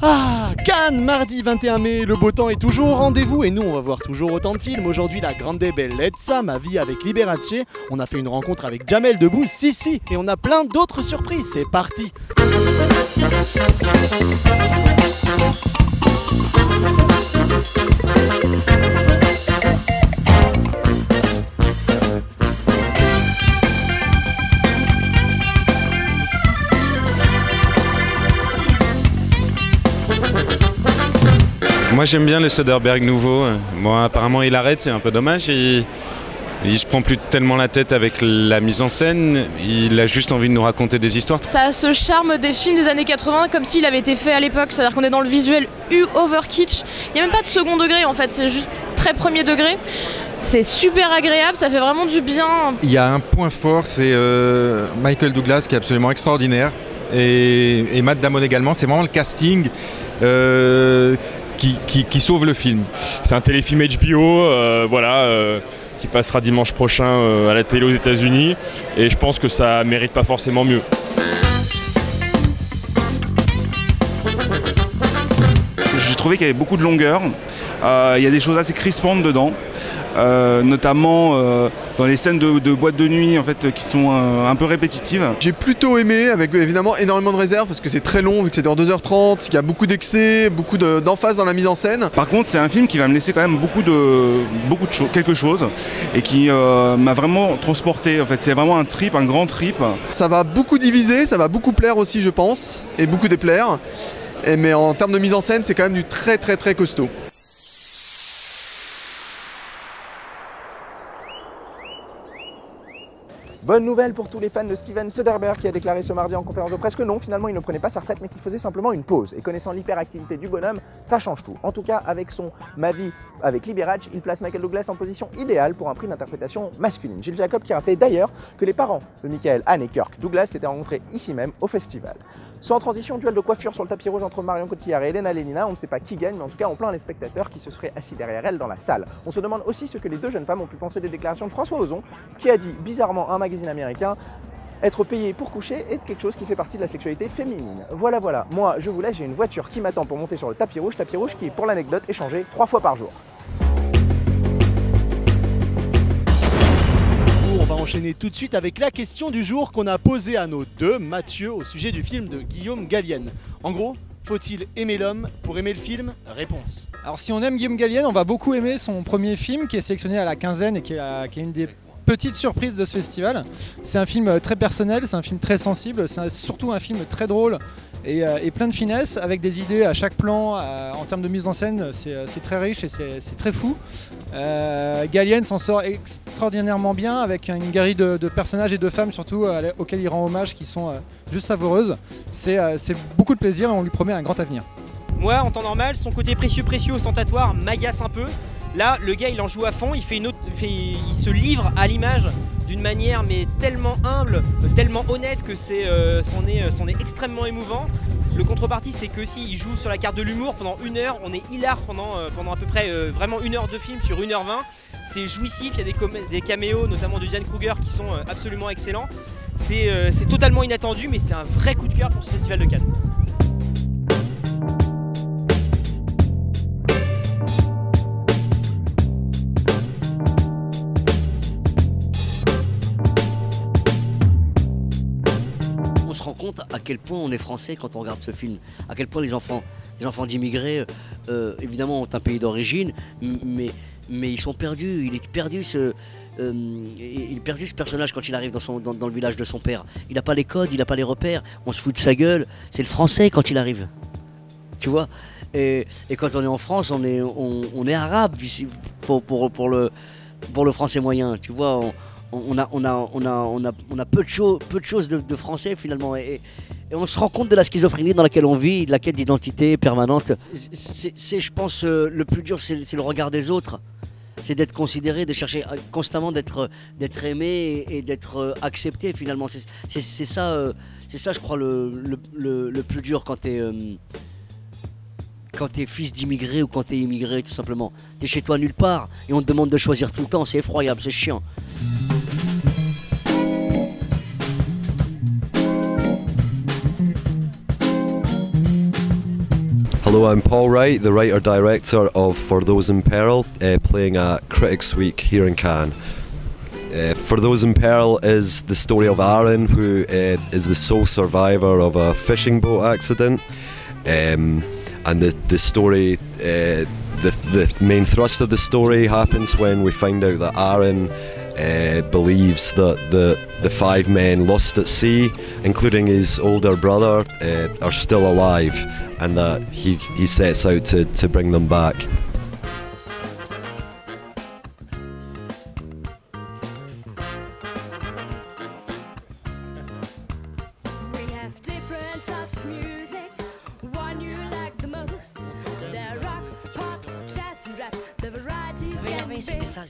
Ah, Cannes, mardi 21 mai, le beau temps est toujours au rendez-vous et nous on va voir toujours autant de films. Aujourd'hui la Grande Bellezza, Ma vie avec Liberace, on a fait une rencontre avec Jamel Debbouze, si, et on a plein d'autres surprises, c'est parti. Moi j'aime bien le Soderbergh nouveau. Bon, apparemment il arrête, c'est un peu dommage. Il se prend plus tellement la tête avec la mise en scène, il a juste envie de nous raconter des histoires. Ça a ce charme des films des années 80 comme s'il avait été fait à l'époque, c'est-à-dire qu'on est dans le visuel over kitsch. Il n'y a même pas de second degré en fait, c'est juste très premier degré. C'est super agréable, ça fait vraiment du bien. Il y a un point fort, c'est Michael Douglas qui est absolument extraordinaire et Matt Damon également, c'est vraiment le casting qui sauve le film. C'est un téléfilm HBO, qui passera dimanche prochain à la télé aux États-Unis et je pense que ça mérite pas forcément mieux. J'ai trouvé qu'il y avait beaucoup de longueur, il y a des choses assez crispantes dedans. Notamment dans les scènes de boîte de nuit en fait, qui sont un peu répétitives. J'ai plutôt aimé, avec évidemment énormément de réserves parce que c'est très long vu que c'est 2h30, qu'il y a beaucoup d'excès, beaucoup d'emphase dans la mise en scène. Par contre c'est un film qui va me laisser quand même beaucoup de choses, quelque chose et qui m'a vraiment transporté. En fait, c'est vraiment un trip, un grand trip. Ça va beaucoup diviser, ça va beaucoup plaire aussi je pense, et beaucoup déplaire. Mais en termes de mise en scène c'est quand même du très costaud. Bonne nouvelle pour tous les fans de Steven Soderbergh qui a déclaré ce mardi en conférence de presse que non, finalement il ne prenait pas sa retraite mais qu'il faisait simplement une pause. Et connaissant l'hyperactivité du bonhomme, ça change tout. En tout cas, avec son Ma vie avec Liberace, il place Michael Douglas en position idéale pour un prix d'interprétation masculine. Gilles Jacob qui rappelait d'ailleurs que les parents de Michael, Anne et Kirk Douglas s'étaient rencontrés ici même au festival. Sans transition, duel de coiffure sur le tapis rouge entre Marion Cotillard et Elena Lenina. On ne sait pas qui gagne, mais en tout cas on plaint les spectateurs qui se seraient assis derrière elle dans la salle. On se demande aussi ce que les deux jeunes femmes ont pu penser des déclarations de François Ozon, qui a dit bizarrement à un magazine américain: être payé pour coucher est quelque chose qui fait partie de la sexualité féminine. Voilà, moi je vous laisse, j'ai une voiture qui m'attend pour monter sur le tapis rouge qui est pour l'anecdote échangé 3 fois par jour. On va enchaîner tout de suite avec la question du jour qu'on a posée à nos deux Mathieu au sujet du film de Guillaume Gallienne. En gros, faut-il aimer l'homme pour aimer le film? Réponse. Alors si on aime Guillaume Gallienne, on va beaucoup aimer son premier film qui est sélectionné à la quinzaine et qui est une des petites surprises de ce festival. C'est un film très personnel, c'est un film très sensible, c'est surtout un film très drôle et plein de finesse, avec des idées à chaque plan. En termes de mise en scène, c'est très riche et c'est très fou. Gallienne s'en sort extraordinairement bien avec une galerie de personnages et de femmes surtout auxquels il rend hommage, qui sont juste savoureuses. C'est beaucoup de plaisir et on lui promet un grand avenir. Moi, en temps normal, son côté précieux ostentatoire m'agace un peu. Là, le gars, il en joue à fond, il se livre à l'image d'une manière mais tellement humble, tellement honnête que c'en est extrêmement émouvant. Le contrepartie, c'est que s'il joue sur la carte de l'humour pendant 1 heure, on est hilar pendant à peu près vraiment 1 heure de film sur 1h20. C'est jouissif, il y a des caméos, notamment de Diane Kruger, qui sont absolument excellents. C'est totalement inattendu, mais c'est un vrai coup de cœur pour ce festival de Cannes. On se rend compte à quel point on est français quand on regarde ce film, à quel point les enfants d'immigrés, évidemment, ont un pays d'origine, mais ils sont perdus. Il est perdu ce personnage quand il arrive dans le village de son père. Il n'a pas les codes, il n'a pas les repères, on se fout de sa gueule. C'est le français quand il arrive, tu vois. Et quand on est en France, on est arabe pour le français moyen, tu vois. On a peu de choses de français finalement et on se rend compte de la schizophrénie dans laquelle on vit, de la quête d'identité permanente. Je pense le plus dur c'est le regard des autres, c'est d'être considéré, de chercher constamment d'être aimé et d'être accepté finalement. C'est ça je crois le plus dur quand t'es fils d'immigré ou quand t'es immigré tout simplement. T'es chez toi nulle part et on te demande de choisir tout le temps, c'est effroyable, c'est chiant. Hello, I'm Paul Wright, the writer-director of For Those in Peril, playing at Critics Week here in Cannes. For Those in Peril is the story of Aaron, who is the sole survivor of a fishing boat accident. And the story, the main thrust of the story happens when we find out that Aaron believes that the 5 men lost at sea, including his older brother, are still alive, and that he sets out to bring them back. C'était ça,